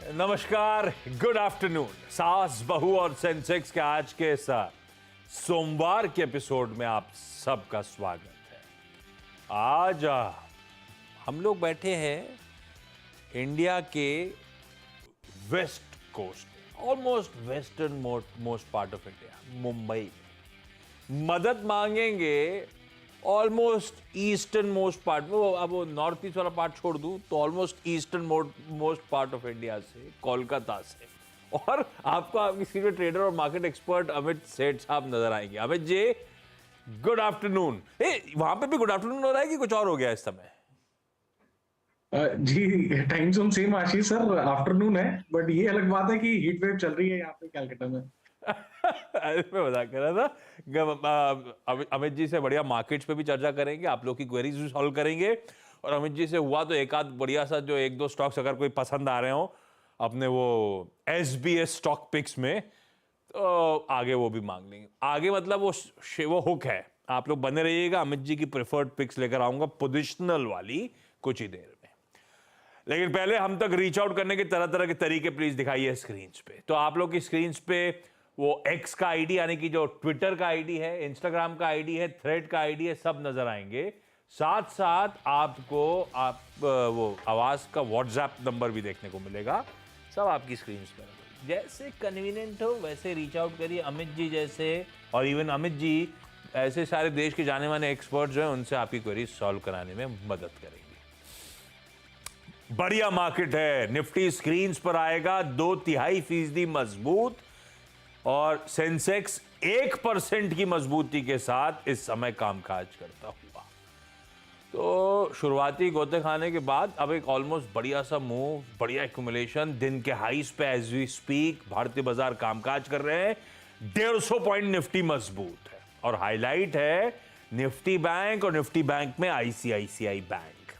नमस्कार, good afternoon. सास बहू और सेंसेक्स के आज के सोमवार के एपिसोड में आप सबका स्वागत है। आज हम लोग बैठे हैं इंडिया के west coast, almost western most part of India, Mumbai में। मदद मांगेंगे ऑलमोस्ट ईस्टर्न मोस्ट पार्ट, वो नॉर्थ ईस्ट वाला पार्ट छोड़ दूं तो almost eastern most part of India से, कोलकाता से। और आपको आपकी सीनियर ट्रेडर और मार्केट एक्सपर्ट अमित सेठ साहब नजर आएंगे। Amit ji, good afternoon. वहां पे भी गुड आफ्टरनून हो रहा है कि कुछ और हो गया इस समय? जी, टाइम जोन सेम आशीष सर, आफ्टरनून है, बट ये अलग बात है कि हीट वेव चल रही है यहाँ पे कलकत्ता में। अरे मैं मजाक कर रहा था। अमित जी से बढ़िया मार्केट्स पे भी चर्चा करेंगे, आप लोग की क्वेरीज भी सॉल्व करेंगे। और अमित जी से हुआ तो एक आध बढ़िया सा जो एक दो स्टॉक्स अगर कोई पसंद आ रहे हो अपने वो SBS स्टॉक पिक्स में, तो आगे वो भी मांग लेंगे। आगे मतलब वो हुक है, आप लोग बने रहिएगा। अमित जी की प्रेफर्ड पिक्स लेकर आऊंगा पोजिशनल वाली कुछ ही देर में। लेकिन पहले हम तक रीच आउट करने के तरह तरह के तरीके प्लीज दिखाइए स्क्रीन पे। तो आप लोग की स्क्रीन पे वो एक्स का आईडी, यानी कि जो ट्विटर का आईडी है, इंस्टाग्राम का आईडी है, थ्रेड का आईडी है, सब नजर आएंगे। साथ साथ आपको वो आवाज का व्हाट्सएप नंबर भी देखने को मिलेगा, सब आपकी स्क्रीन पर। जैसे कन्वीनियंट हो वैसे रीच आउट करिए। अमित जी जैसे, और इवन अमित जी ऐसे सारे देश के जाने माने एक्सपर्ट जो है, उनसे आपकी क्वेरी सॉल्व कराने में मदद करेंगे। बढ़िया मार्केट है, निफ्टी स्क्रीन पर आएगा 2.5% मजबूत, और सेंसेक्स 1% की मजबूती के साथ इस समय कामकाज करता हुआ। तो शुरुआती गोते खाने के बाद अब एक ऑलमोस्ट बढ़िया सा मूव, बढ़िया एक्यूमुलेशन, दिन के हाईस पे एज वी स्पीक भारतीय बाजार कामकाज कर रहे हैं। 150 पॉइंट निफ्टी मजबूत है, और हाईलाइट है निफ्टी बैंक और निफ्टी बैंक में ICICI बैंक।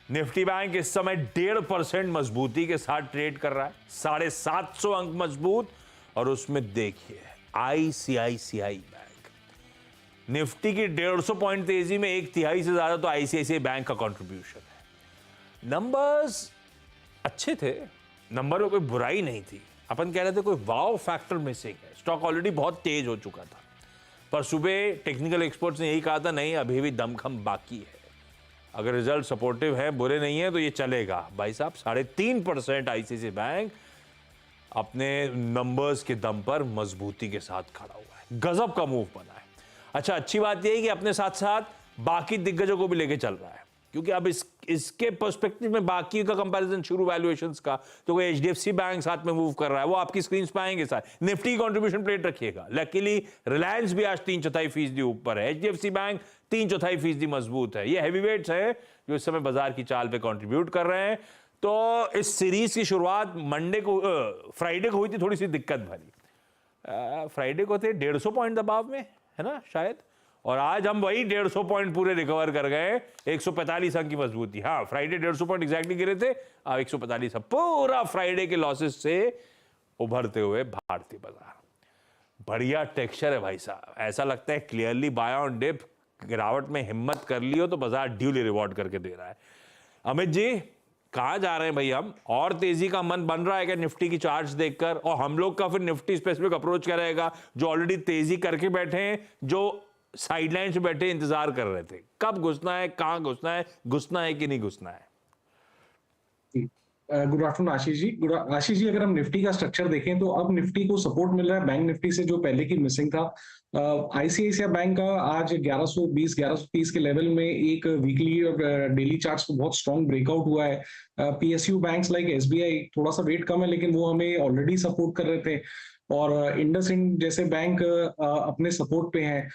निफ्टी बैंक इस समय 1.5% मजबूती के साथ ट्रेड कर रहा है, 750 अंक मजबूत, और उसमें देखिए ICICI बैंक। निफ्टी की 150 पॉइंट तेजी में 1/3 से ज्यादा तो ICICI बैंक का कंट्रीब्यूशन है। नंबर्स अच्छे थे, नंबर में कोई बुराई नहीं थी। अपन कह रहे थे कोई वाव फैक्टर मिसिंग है, स्टॉक ऑलरेडी बहुत तेज हो चुका था, पर सुबह टेक्निकल एक्सपर्ट्स ने यही कहा था नहीं अभी भी दमखम बाकी है, अगर रिजल्ट सपोर्टिव है, बुरे नहीं है तो ये चलेगा। भाई साहब 3.5% ICICI बैंक अपने नंबर्स के दम पर मजबूती के साथ खड़ा हुआ है। गजब का मूव बना है। अच्छा, अच्छी बात यह है कि अपने साथ साथ बाकी दिग्गजों को भी लेके चल रहा है, क्योंकि अब इसके पर्सपेक्टिव में बाकी का कंपैरिजन शुरू वैल्यूएशंस का, तो कोई HDFC बैंक साथ में मूव कर रहा है, वो आपकी स्क्रीन पे आएंगे साथ। निफ्टी की कंट्रीब्यूशन प्लेट रखिएगा। लकीली रिलायंस भी आज 3/4% ऊपर है, HDFC बैंक 3/4% मजबूत है। ये हैवीवेट्स है जो इस समय बाजार की चाल पे कंट्रीब्यूट कर रहे हैं। तो इस सीरीज की शुरुआत फ्राइडे को हुई थी, थोड़ी सी दिक्कत भरी। फ्राइडे को थे 150 पॉइंट दबाव में, है ना शायद, और आज हम वही 150 पॉइंट पूरे रिकवर कर गए। 145 अंक की मजबूती। हाँ, फ्राइडे 150 पॉइंट एग्जैक्टली गिरे थे, 145 पूरा फ्राइडे के लॉसेस से उभरते हुए भारतीय बाजार। बढ़िया टेक्सचर है भाई साहब, ऐसा लगता है क्लियरली बाय ऑन डिप, गिरावट में हिम्मत कर ली हो तो बाजार ड्यूली रिवॉर्ड करके दे रहा है। अमित जी, कहां जा रहे हैं भाई हम? और तेजी का मन बन रहा है क्या निफ्टी की चार्ट्स देखकर? और हम लोग का फिर निफ्टी स्पेसिफिक अप्रोच क्या रहेगा? जो ऑलरेडी तेजी करके बैठे हैं, जो साइडलाइन से बैठे इंतजार कर रहे थे, कब घुसना है, कहां घुसना है कि नहीं घुसना है? Good afternoon Ashish ji. आशीष जी, अगर हम निफ्टी का स्ट्रक्चर देखें तो अब निफ्टी को सपोर्ट मिल रहा है बैंक निफ्टी से, जो पहले की मिसिंग था। ICICI बैंक का आज 1120-1130 के लेवल में एक वीकली और डेली चार्ट्स को बहुत स्ट्रॉन्ग ब्रेकआउट हुआ है। PSU बैंक्स लाइक SBI थोड़ा सा वेट कम है, लेकिन वो हमें ऑलरेडी सपोर्ट कर रहे थे, और इंडसइंड जैसे बैंक अपने सपोर्ट पे हैं।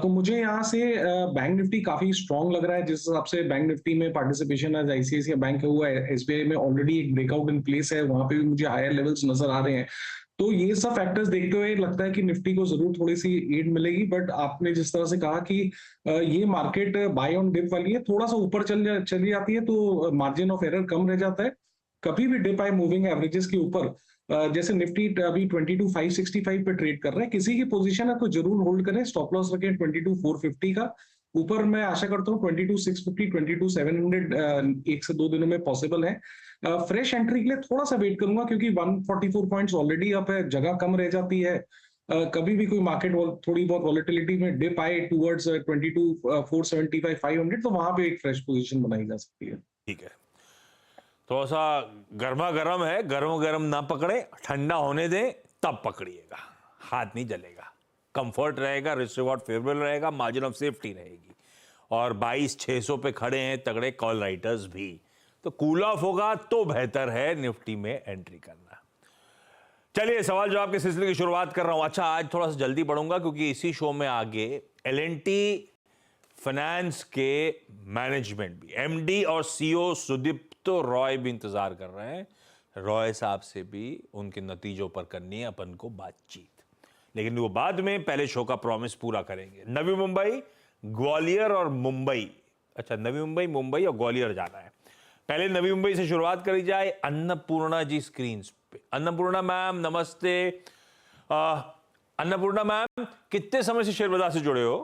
तो मुझे यहाँ से बैंक निफ्टी काफी स्ट्रॉन्ग लग रहा है, जिस हिसाब से बैंक निफ्टी में पार्टिसिपेशन आज ICICI बैंक का हुआ है, SBI में ऑलरेडी एक ब्रेकआउट इन प्लेस है, वहां पे भी मुझे हायर लेवल्स नजर आ रहे हैं। तो ये सब फैक्टर्स देखते हुए लगता है कि निफ्टी को जरूर थोड़ी सी एड मिलेगी, बट आपने जिस तरह से कहा कि ये मार्केट बाय ऑन डिप वाली है, थोड़ा सा ऊपर चली जाती है तो मार्जिन ऑफ एरर कम रह जाता है। कभी भी डिप आए मूविंग एवरेजेस के ऊपर, जैसे निफ्टी अभी 22,565 पे ट्रेड कर रहा है, किसी की पोजीशन है तो जरूर होल्ड करें, स्टॉप लॉस रखें 22,450 का, ऊपर मैं आशा करता हूँ 22,650, 22,700 एक से दो दिनों में पॉसिबल है। फ्रेश एंट्री के लिए थोड़ा सा वेट करूंगा क्योंकि 144 पॉइंट्स ऑलरेडी अप है, जगह कम रह जाती है। कभी भी कोई मार्केट थोड़ी बहुत वॉलेटिलिटी में डिप आए टूवर्ड्स 22,475, 500 तो वहां पे एक फ्रेश पोजीशन बनाई जा सकती है। ठीक है, थोड़ा सा गर्मा गर्म है, गर्म गर्म ना पकड़े, ठंडा होने दें तब पकड़िएगा, हाथ नहीं जलेगा, कंफर्ट रहेगा, रिस्क रिवॉर्ड फेवरेबल रहेगा, मार्जिन ऑफ सेफ्टी रहेगी। और 22,600 पे खड़े हैं तगड़े कॉल राइटर्स भी, तो कूल ऑफ होगा तो बेहतर है निफ्टी में एंट्री करना। चलिए सवाल जवाब के सिलसिले की शुरुआत कर रहा हूं। अच्छा, आज थोड़ा सा जल्दी बढ़ूंगा क्योंकि इसी शो में आगे L&T फाइनेंस के मैनेजमेंट भी, एमडी और सीईओ सुदीप्त रॉय भी इंतजार कर रहे हैं। रॉय साहब से भी उनके नतीजों पर करनी है अपन को बातचीत, लेकिन वो बाद में, पहले शो का प्रॉमिस पूरा करेंगे। नवी मुंबई, ग्वालियर और मुंबई। अच्छा, नवी मुंबई, मुंबई और ग्वालियर जाना है। पहले नवी मुंबई से शुरुआत करी जाए। अन्नपूर्णा जी स्क्रीन पे। अन्नपूर्णा मैम नमस्ते। अन्नपूर्णा मैम, कितने समय से शेयर बाजार से जुड़े हो?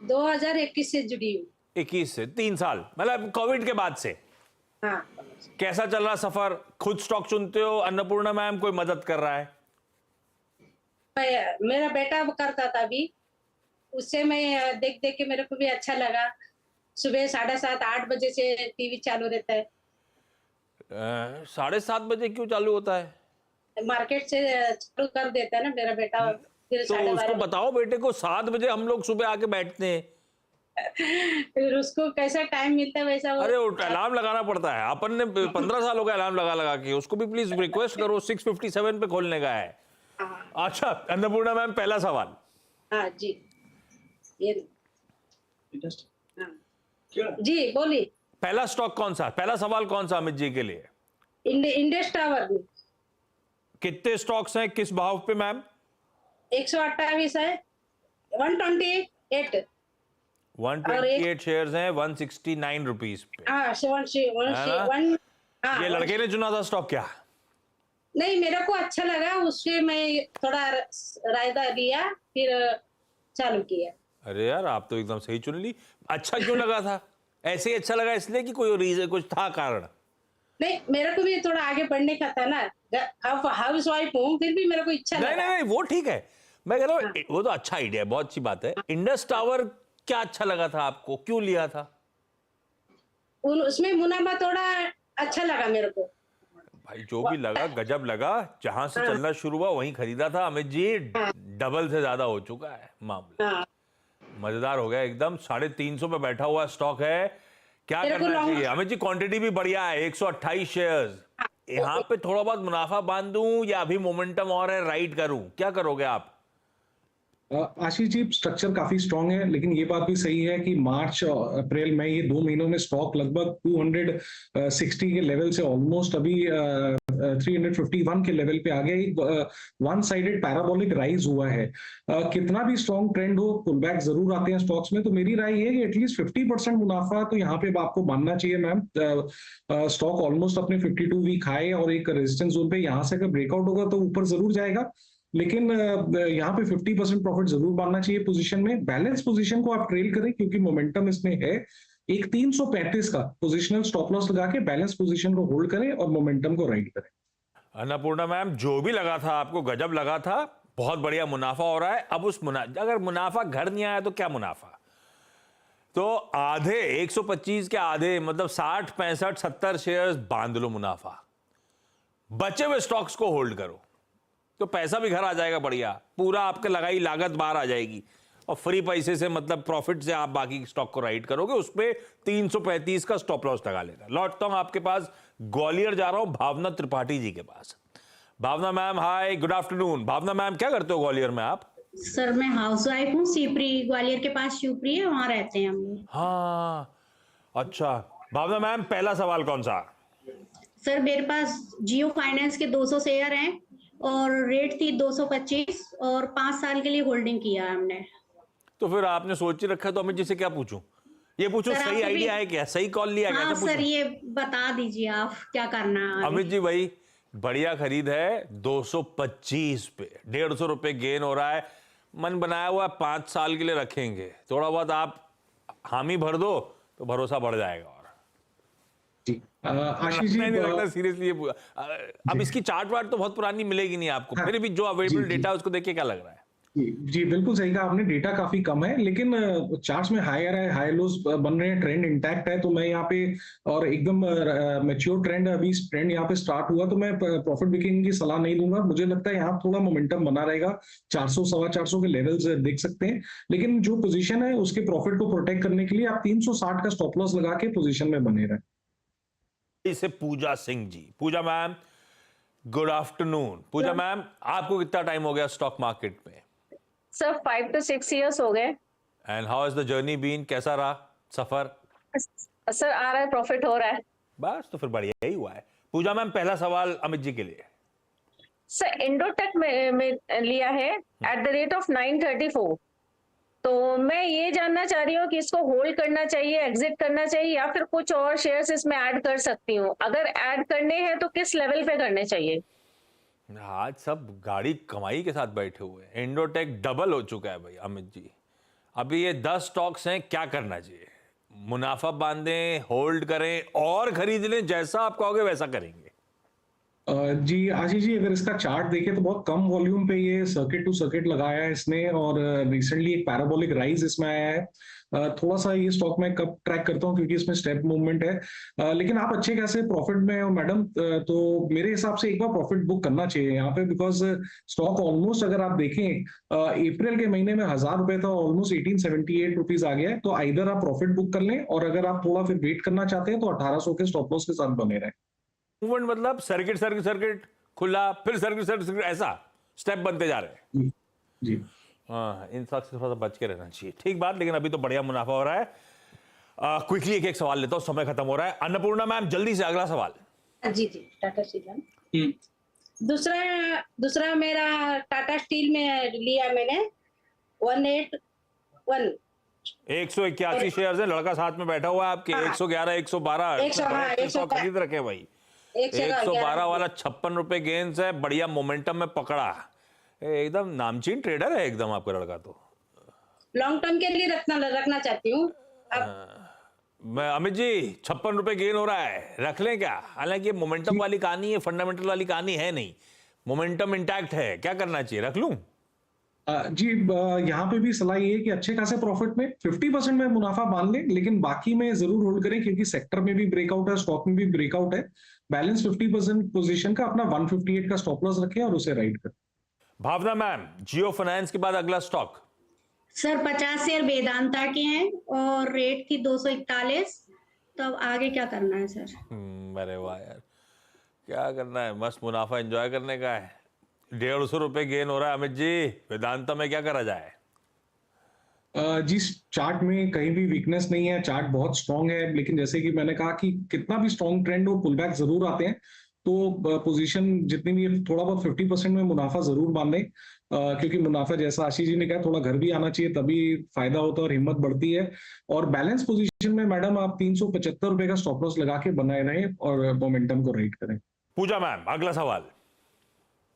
2021 से जुड़ी हूँ। 21 से 3 साल, मतलब कोविड के बाद से। हाँ। कैसा चल रहा सफर? खुद स्टॉक चुनते हो अन्नपूर्णा मैम, कोई मदद कर रहा है? मेरा बेटा करता था अभी, उससे मैं देख देख के मेरे को भी अच्छा लगा। सुबह 7:30 8 बजे से टीवी चालू रहता है। 7:30 बजे क्यों चालू होता है? मार्केट से चालू कर देता है ना मेरा बेटा। फिर तो 12:30 उसको बताओ बेटे को 7 बजे हम लोग सुबह आके बैठते हैं। फिर उसको कैसा टाइम मिलता है वैसा अरे अलार्म लगाना पड़ता है। अपन ने 15 साल हो गए अलार्म लगा लगा के। उसको भी प्लीज रिक्वेस्ट करो, 6:57 पे खोलने का है। हाँ। अच्छा अन्नपूर्णा मैम, पहला सवाल। हाँ जी, ये हाँ। जी बोलिए। पहला स्टॉक कौन सा? पहला सवाल कौन सा अमित जी के लिए? इंडस टावर में कितने स्टॉक्स हैं, किस भाव पे मैम? 128 है, 128। 128 शेयर्स हैं 169 रुपीज पे। हाँ, ये लड़के ने चुना था स्टॉक क्या? नहीं, मेरे को अच्छा लगा, उससे मैं थोड़ा रायदा लिया, फिर चालू किया। अरे यार, आप तो एकदम सही चुन ली। अच्छा क्यों लगा था? ऐसे ही अच्छा लगा इसलिए कि कोई रीजन, कुछ था कारण? नहीं, मेरे को भी थोड़ा आगे बढ़ने का था ना। अब हाउस वाइफ हूँ, फिर भी मेरे को इच्छा नहीं लगा। नहीं वो ठीक है, मैं कह रहा हूँ वो तो अच्छा आइडिया है, बहुत अच्छी बात है। इंडस टावर क्या अच्छा लगा था आपको, क्यों लिया था? उसमें मुनाफा थोड़ा अच्छा लगा मेरे को। भाई जो भी लगा, गजब लगा। जहां से चलना शुरू हुआ वहीं खरीदा था अमित जी। डबल से ज्यादा हो चुका है मामला। हाँ। मजेदार हो गया एकदम। 350 पे बैठा हुआ स्टॉक है। क्या करना चाहिए अमित जी? क्वांटिटी भी बढ़िया है, 128 शेयर्स। यहाँ पे थोड़ा बहुत मुनाफा बांध दूं या अभी मोमेंटम और है, राइड करूं? क्या करोगे आप? आशीष जी, स्ट्रक्चर काफी स्ट्रांग है, लेकिन ये बात भी सही है कि मार्च और अप्रैल मई ये 2 महीनों में स्टॉक लगभग 260 के लेवल से ऑलमोस्ट अभी 351 के लेवल पे आ गया। एक वन साइडेड पैराबोलिक राइज हुआ है। कितना भी स्ट्रांग ट्रेंड हो, पुलबैक जरूर आते हैं स्टॉक्स में। तो मेरी राय ये है कि एटलीस्ट 50% मुनाफा तो यहाँ पे आपको मानना चाहिए मैम। स्टॉक ऑलमोस्ट अपने 52 वीक हाई और एक रेजिस्टेंस जोन पे, यहाँ से अगर ब्रेकआउट होगा तो ऊपर जरूर जाएगा, लेकिन यहाँ पे 50% प्रॉफिट जरूर मानना चाहिए पोजीशन में। बैलेंस पोजीशन को आप ट्रेल करें क्योंकि मोमेंटम इसमें है। एक 335 का पोजिशनल स्टॉप लॉस लगा के बैलेंस पोजीशन को होल्ड करें और मोमेंटम को राइड करें। अन्नपूर्णा मैम, जो भी लगा था आपको, गजब लगा था, बहुत बढ़िया मुनाफा हो रहा है। अब उस अगर मुनाफा घर नहीं आया तो क्या मुनाफा? तो आधे 125 के आधे, मतलब 60 65 70 शेयर्स बांध लो मुनाफा। बचे हुए स्टॉक्स को होल्ड करो तो पैसा भी घर आ जाएगा बढ़िया। पूरा आपके लगाई लागत बाहर आ जाएगी और फ्री पैसे से, मतलब प्रॉफिट से आप बाकी स्टॉक को राइड करोगे। उस पे 335 का स्टॉप लॉस लगा लेना। लौटता हूं आपके पास, ग्वालियर जा रहा हूं भावना त्रिपाठी जी के पास। भावना मैम, हाय, गुड आफ्टरनून। भावना मैम, क्या करते हो ग्वालियर में आप? सर मैं हाउस वाइफ हूँ। सीपरी, ग्वालियर के पास शिवपुरी है, वहां रहते हैं हम लोग। हाँ, अच्छा। भावना मैम, पहला सवाल कौन सा? सर मेरे पास जियो फाइनेंस के 200 शेयर हैं और रेट थी 225 और 5 साल के लिए होल्डिंग किया है हमने। तो फिर आपने सोच ही रखा, तो अमित जी से क्या पूछूं? ये पूछो सही आइडिया है क्या, सही कॉल लिया? हाँ सर, ये बता दीजिए आप क्या करना है। अमित जी भाई, बढ़िया खरीद है 225 पे, 150 रुपए गेन हो रहा है। मन बनाया हुआ 5 साल के लिए रखेंगे। थोड़ा बहुत आप हामी भर दो तो भरोसा बढ़ जाएगा। और जी आशीष जी नहीं लगता सीरियसली अब इसकी चार्ट वार्ट तो बहुत पुरानी मिलेगी नहीं आपको, हाँ, फिर भी जो अवेलेबल जी, डेटा है उसको देख के क्या लग रहा है? जी बिल्कुल सही कहा आपने, डेटा काफी कम है लेकिन चार्ट्स में हायर है, हाई लोज बन रहे हैं, ट्रेंड इंटैक्ट है। तो मैं यहाँ पे और एकदम मैच्योर ट्रेंड, अभी ट्रेंड यहाँ पे स्टार्ट हुआ तो मैं प्रॉफिट बुकिंग की सलाह नहीं दूंगा। मुझे लगता है यहाँ थोड़ा मोमेंटम बना रहेगा, 400 सवा 400 के लेवल्स देख सकते हैं, लेकिन जो पोजीशन है उसके प्रॉफिट को प्रोटेक्ट करने के लिए आप 360 का स्टॉप लॉस लगा के पोजीशन में बने रहे। इसे Puja Singh ji. Puja ma'am good afternoon. Puja ma'am आपको कितना टाइम हो गया स्टॉक मार्केट में? सर 5 to 6 years हो गए। And how is the journey been, कैसा रहा सफर? सर आ रहा है, प्रॉफिट हो रहा है। बस तो फिर बढ़िया ही हुआ है। पूजा मैम पहला सवाल अमित जी के लिए। सर इंडोटेक में लिया है एट द रेट ऑफ 934, तो मैं ये जानना चाह रही हूँ कि इसको होल्ड करना चाहिए, एग्जिट करना चाहिए, या फिर कुछ और शेयर्स इसमें ऐड कर सकती हूँ? अगर ऐड करने हैं तो किस लेवल पे करने चाहिए? आज सब गाड़ी कमाई के साथ बैठे हुए हैं। इंडोटेक डबल हो चुका है भाई अमित जी। अभी ये 10 स्टॉक्स हैं, क्या करना चाहिए? मुनाफा बांधें, होल्ड करें और खरीद लें? जैसा आप कहोगे वैसा करेंगे। जी आशीष जी, अगर इसका चार्ट देखें तो बहुत कम वॉल्यूम पे ये सर्किट टू सर्किट लगाया है इसने, और रिसेंटली एक पैराबोलिक राइज इसमें आया है। थोड़ा सा ये स्टॉक में कब ट्रैक करता हूँ क्योंकि इसमें स्टेप मूवमेंट है, लेकिन आप अच्छे खासे प्रॉफिट में हो मैडम, तो मेरे हिसाब से एक बार प्रॉफिट बुक करना चाहिए यहाँ पे, बिकॉज स्टॉक ऑलमोस्ट अगर आप देखें अप्रैल के महीने में 1000 रुपए था, ऑलमोस्ट 1878 रुपीज आ गया है। तो आइदर आप प्रॉफिट बुक कर लें, और अगर आप थोड़ा फिर वेट करना चाहते हैं तो 1800 के स्टॉप लॉस के साथ बने रहे। मूवमेंट मतलब सर्किट सर्किट सर्किट खुला, फिर सर्किट सर्किट सर्किट, ऐसा स्टेप बनते जा रहे हैं। जी हाँ, इन सब से थोड़ा सा बच के रहना चाहिए, ठीक बात। लेकिन अभी तो बढ़िया मुनाफा हो रहा है। क्विकली एक सवाल लेता हूँ, समय खत्म हो रहा है। अन्नपूर्णा मैम जल्दी से अगला सवाल। जी जी, टाटा स्टील। दूसरा मेरा टाटा स्टील में लिया मैंने 181 181 शेयर है। लड़का साथ में बैठा हुआ है आपके। 111 112 खरीद रखे भाई। 112 वाला 56 रुपए गेंस है, बढ़िया मोमेंटम में पकड़ा। एकदम नामचीन ट्रेडर है एकदम आपका लड़का। तो लॉन्ग टर्म के लिए रखना चाहती हूँ। मैं अमित जी 56 रुपए गेन हो रहा है, रख लें क्या? हालांकि ये मोमेंटम वाली कहानी है, फंडामेंटल वाली कहानी है नहीं, मोमेंटम इंटैक्ट है। क्या करना चाहिए, रख लूं? जी यहाँ पे भी सलाह ये है कि अच्छे खासे प्रॉफिट में 50% में मुनाफा बांध लें, लेकिन बाकी में जरूर होल्ड करें, क्योंकि सेक्टर में भी ब्रेकआउट है, स्टॉक में भी ब्रेकआउट है। बैलेंस 50% पोजीशन का अपना 158 का स्टॉप लॉस रखें और उसे राइड करें। भावना मैम जियो फाइनेंस के बाद अगला स्टॉक। सर 50 शेयर वेदांता के हैं और रेट थी 241, तो अब आगे क्या करना है सर? अरे वाह यार, क्या करना है? मस्त मुनाफा एंजॉय करने का है। 150 रुपए गेन हो रहा है अमित जी। वेदांता में क्या करा जाए? जिस चार्ट में कहीं भी वीकनेस नहीं है, चार्ट बहुत स्ट्रांग है, लेकिन जैसे कि मैंने कहा कि कितना भी स्ट्रांग ट्रेंड हो, पुल बैक जरूर आते हैं। तो पोजीशन जितनी भी थोड़ा बहुत 50% में मुनाफा जरूर बांधे, क्योंकि मुनाफा जैसा आशीष जी ने कहा थोड़ा घर भी आना चाहिए, तभी फायदा होता है और हिम्मत बढ़ती है। और बैलेंस पोजीशन में मैडम आप 375 रुपए का स्टॉप लॉस लगा के बनाए रहें और मोमेंटम को राइड करें। पूजा मैम अगला सवाल।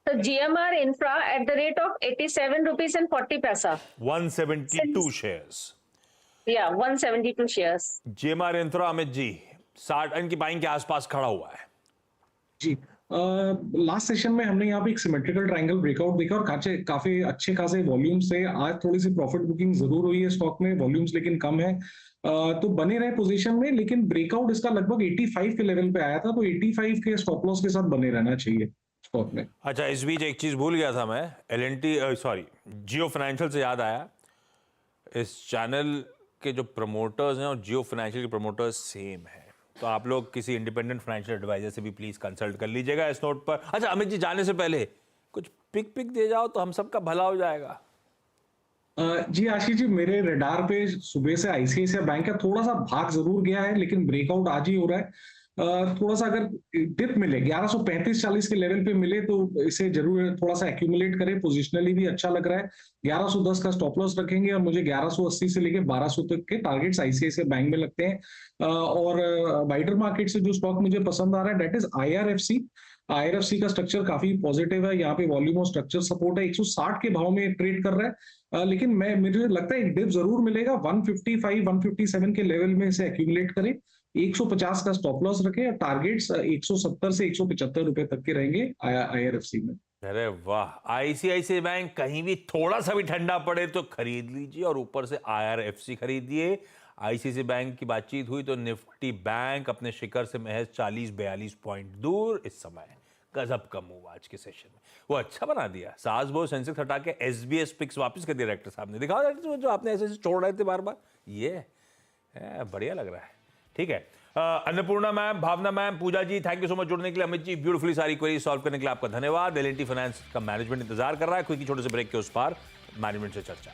तो GMR infra at the rate of 87 rupees and 40 पैसा। 172 शेयर्स। या 172 shares. GMR infra Amit ji 60 इनकी बाइंग के आसपास खड़ा हुआ है। जी लास्ट सेशन में हमने यहाँ पे एक सिमेट्रिकल ट्रायंगल ब्रेकआउट देखा और काफी अच्छे खासे वॉल्यूम्स थे। आज थोड़ी सी प्रॉफिट बुकिंग जरूर हुई है स्टॉक में, वॉल्यूम्स लेकिन कम है, तो बने रहे पोजीशन में। लेकिन ब्रेकआउट इसका लगभग 85 के लेवल पे आया था, तो 85 के स्टॉप लॉस के साथ बने रहना चाहिए स्टॉक में। अच्छा, इस बीच एक चीज भूल गया था मैं, जियो फाइनेंशियल से याद आया। इस चैनल के जो प्रमोटर्स हैं और जियो फाइनेंशियल के प्रमोटर्स सेम है, तो आप लोग किसी इंडिपेंडेंट फाइनेंशियल एडवाइजर से भी प्लीज कंसल्ट कर लीजिएगा इस नोट पर। अच्छा अमित जी, जाने से पहले कुछ पिक दे जाओ तो हम सबका भला हो जाएगा। जी आशीष जी, मेरे रडार पे सुबह से आईसीआईसीआई बैंक का थोड़ा सा भाग जरूर गया है, लेकिन ब्रेकआउट आज ही हो रहा है। थोड़ा सा अगर डिप मिले 1135-40 के लेवल पे मिले तो इसे जरूर थोड़ा सा एक्यूमुलेट करें। पोजिशनली भी अच्छा लग रहा है। 1110 का स्टॉप लॉस रखेंगे और मुझे 1180 से लेके 1200 तक के टारगेट्स आईसीआईसीआई बैंक में लगते हैं। और वाइडर मार्केट से जो स्टॉक मुझे पसंद आ रहा है डेट इज IRFC। IRFC का स्ट्रक्चर काफी पॉजिटिव है, यहाँ पे वॉल्यूम और स्ट्रक्चर सपोर्ट है, 160 के भाव में ट्रेड कर रहा है। लेकिन मुझे लगता है एक डिप जरूर मिलेगा, 155 157 के लेवल में इसे एक्यूमुलेट करें, 150 का स्टॉप लॉस रखें और टारगेट्स 170 से 175 रुपए तक के रहेंगे IRFC में। अरे वाह, आईसीआईसीआई बैंक कहीं भी थोड़ा सा भी ठंडा पड़े तो खरीद लीजिए और ऊपर से IRFC खरीदिए। आईसीआईसीआई बैंक की बातचीत हुई तो निफ्टी बैंक अपने शिखर से महज 40-42 पॉइंट दूर इस समय। गजब का मूव आज के सेशन में, वो अच्छा बना दिया। सास बहु सेंसेक्स हटा के SBS पिक्स वापस कर दिया डायरेक्टर साहब ने। दिखाओ जो आपने ऐसे छोड़ रहे थे बार बार, ये बढ़िया लग रहा है। ठीक है, Annapurna ma'am, Bhavana ma'am, Puja ji, thank you so much जुड़ने के लिए। अमित जी, ब्यूटीफुली सारी क्वेरी सॉल्व करने के लिए आपका धन्यवाद। L&T फाइनेंस का मैनेजमेंट इंतजार कर रहा है। क्विक छोटे से ब्रेक के उस पार मैनेजमेंट से चर्चा।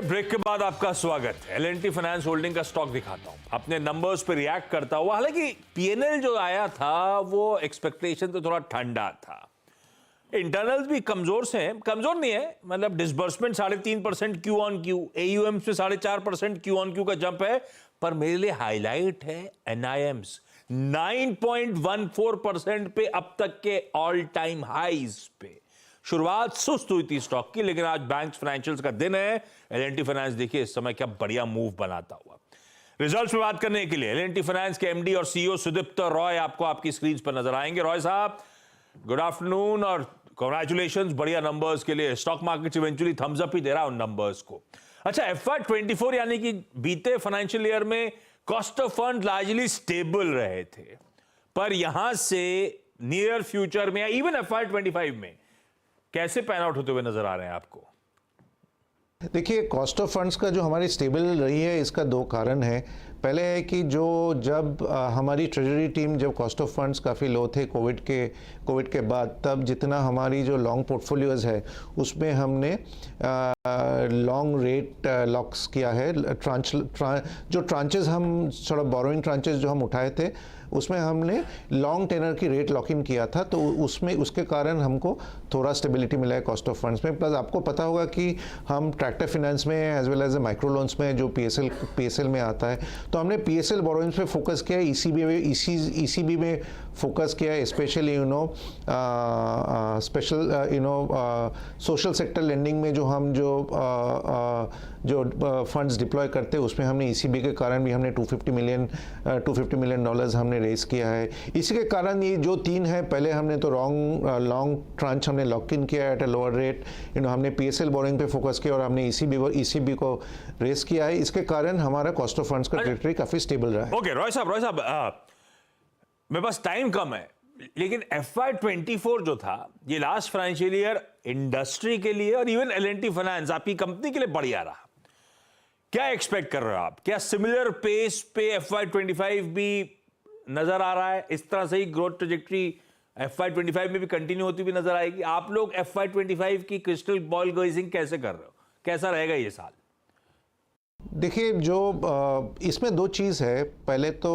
ब्रेक के बाद आपका स्वागत है। L&T फाइनेंस होल्डिंग का स्टॉक दिखाता हूं, अपने नंबर्स पे रिएक्ट करता हुआ। हालांकि पीएनएल जो आया था वो एक्सपेक्टेशन तो थोड़ा ठंडा था, इंटरनल्स भी कमजोर से हैं, कमजोर नहीं है मतलब disbursement 3.5% Q on Q, AUM से 4.5% क्यू ऑन क्यू का जंप है। पर मेरे लिए हाईलाइट है NIMs 9.14% पे अब तक के ऑल टाइम हाईज पे। शुरुआत सुस्त हुई थी स्टॉक की, लेकिन आज बैंक्स फाइनेंशियल्स का दिन है। L&T फाइनेंस देखिए इस समय क्या बढ़िया मूव बनाता हुआ। रिजल्ट्स में बात करने के लिए L&T फाइनेंस के MD और CEO सुदीप्त रॉय आपको आपकी स्क्रीन पर नजर आएंगे। रॉय साहब, गुड आफ्टरनून और कांग्रेचुलेशंस बढ़िया नंबर्स के लिए। Stock market eventually thumbs up ही दे रहा है उन नंबर्स को। अच्छा, FY24 यानी कि बीते फाइनेंशियल ईयर में cost of fund largely stable रहे थे, पर यहां से नियर फ्यूचर में या इवन FY25 में कैसे पैन आउट होते हुए नजर आ रहे हैं आपको? देखिए, कॉस्ट ऑफ फंड्स का जो हमारी स्टेबल रही है इसका दो कारण है। पहले है कि जब हमारी ट्रेजरी टीम जब कॉस्ट ऑफ फंड्स काफ़ी लो थे कोविड के बाद, तब जितना हमारी जो लॉन्ग पोर्टफोलियोज़ है उसमें हमने लॉन्ग रेट लॉक्स किया है। जो ट्रांचेस हम थोड़ा बोरोइंग ट्रांचेस जो हम उठाए थे उसमें हमने लॉन्ग टेनर की रेट लॉक इन किया था, तो उसके कारण हमको थोड़ा स्टेबिलिटी मिला है कॉस्ट ऑफ फंड्स में। प्लस आपको पता होगा कि हम ट्रैक्टर फाइनेंस में as well as micro loans में जो PSL में आता है, तो हमने PSL बोरोइंग्स पे फोकस किया है, ECB में फोकस किया है, स्पेशली सोशल सेक्टर लेंडिंग में जो हम जो फंड्स डिप्लॉय करते हैं उसमें हमने ECB के कारण भी हमने $250 मिलियन हमने रेस किया है। इसी के कारण ये जो तीन है, पहले हमने तो लॉन्ग ट्रांच हमने लॉक इन किया एट अ लोअर रेट, हमने PSL बोरिंग पे फोकस किया और हमने ECB को रेस किया है। इसके कारण हमारा कॉस्ट ऑफ फंड्स का ट्रेजेक्टरी काफी स्टेबल रहा है। ओके, रॉय साहब मेरे पास टाइम कम है, लेकिन FY24 जो था ये लास्ट फाइनेंशियल ईयर इंडस्ट्री के लिए और इवन L&T फाइनेंस आपकी कंपनी के लिए बढ़िया रहा। क्या एक्सपेक्ट कर रहे हो आप? क्या सिमिलर पेस पे FY25 भी नजर आ रहा है? इस तरह से ही ग्रोथ ट्रेजेक्टरी FY25 में भी कंटिन्यू होती हुई नजर आएगी? आप लोग FY25 की क्रिस्टल बॉल गाइजिंग कैसे कर रहे हो? कैसा रहेगा ये साल? देखिए, जो इसमें दो चीज़ है। पहले तो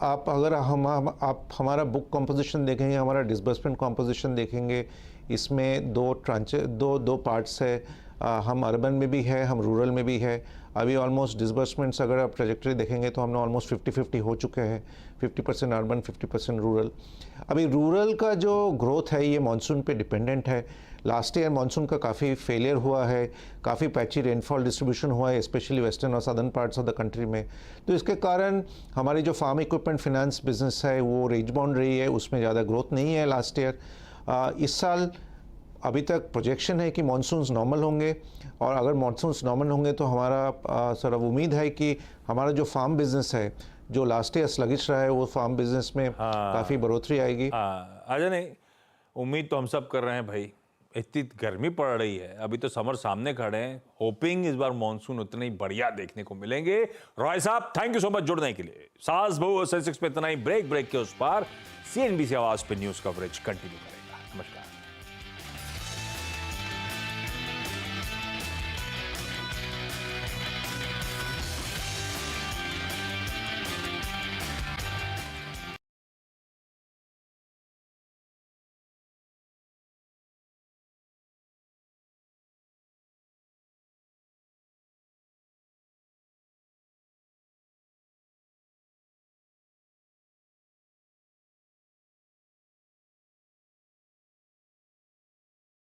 आप अगर आप हमारा बुक कंपोजिशन देखेंगे, हमारा डिसबर्समेंट कंपोजिशन देखेंगे, इसमें दो पार्ट्स है। हम अर्बन में भी है, हम रूरल में भी है। अभी ऑलमोस्ट डिसबर्समेंट्स अगर आप ट्रेजेक्टरी देखेंगे तो हमने ऑलमोस्ट 50-50 हो चुके हैं, 50% अर्बन 50% रूरल। अभी रूरल का जो ग्रोथ है ये मानसून पे डिपेंडेंट है। लास्ट ईयर मानसून का काफ़ी फेलियर हुआ है, काफ़ी पैची रेनफॉल डिस्ट्रीब्यूशन हुआ है, स्पेशली वेस्टर्न और southern parts of the country में। तो इसके कारण हमारी जो फार्म इक्विपमेंट फाइनेंस बिजनेस है वो रेंज बाउंड रही है, उसमें ज़्यादा ग्रोथ नहीं है लास्ट ईयर। इस साल अभी तक प्रोजेक्शन है कि मानसून्स नॉर्मल होंगे, और अगर मानसून्स नॉर्मल होंगे तो हमारा सर उम्मीद है कि हमारा जो फार्म बिजनेस है जो लास्ट ईयर स्लगिश रहा है वो फार्म बिजनेस में काफ़ी बढ़ोतरी आएगी। अजय, नहीं, उम्मीद तो हम सब कर रहे हैं भाई। इतनी गर्मी पड़ रही है, अभी तो समर सामने खड़े हैं। होपिंग इस बार मानसून उतने ही बढ़िया देखने को मिलेंगे। रॉय साहब, थैंक यू सो मच जुड़ने के लिए। सास बहू और सेंसेक्स पे इतना ही। ब्रेक के उस पार CNBC आवाज पे न्यूज कवरेज कंटिन्यू।